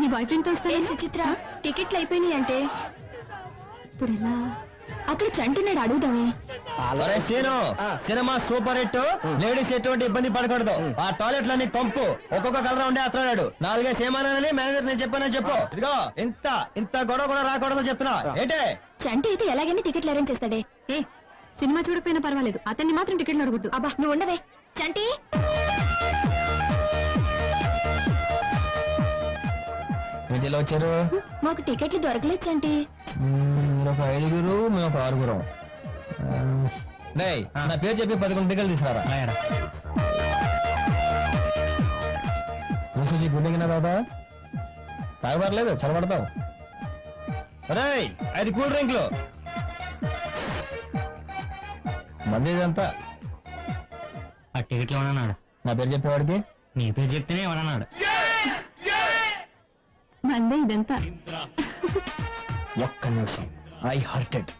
నీ boy friend తో వస్తా. సుచిత్ర టికెట్లు అయిపోయినాయి అంటే ఇప్పుడు ఎలా? అక్కడ చంటున్నాడు, అడుగుదామే. సినిమా సూపర్ హిట్. లేడీస్ ఎటువంటి ఇబ్బంది పడకూడదు. ఆ టాయిలెట్లన్నీ కంపు, ఒక్కొక్క కలర్ ఉండే అతడు 4 సేమానని మేనేజర్ నేను చెప్పానని చెప్పు. ఇదిగో ఇంత ఇంత గొడవ కూడా రాకూడదు చెప్తున్నా. ఏంటే చంటి అయితే ఎలాగైనా టికెట్లు అరేంజ్ చేస్తాడే. ఏ సినిమా చూడకపోయినా పర్వాలేదు, అతన్ని మాత్రం టికెట్లు అడగొద్దు. అబ్బా నువ్వు ఉండవే. చంటి ఇంటిలో వచ్చారు. మాకు టికెట్లు దొరకలేదు చంటి. మీరు ఒక 5గురు, మేము ఒక 6గురం. నా పేరు చెప్పి 11 టికెట్లు తీసుకురా. గుండెకినా దాదా తాగబడలేదు, చదవడతావు. 5 కూల్ డ్రింక్లు. మంది ఇదంతా ఆ టికెట్లు ఎవడన్నాడు? నా పేరు చెప్పేవాడికి నీ పేరు చెప్తేనే ఎవడన్నాడు? మందే ఇదంతా. ఒక్క నిమిషం. I hurted.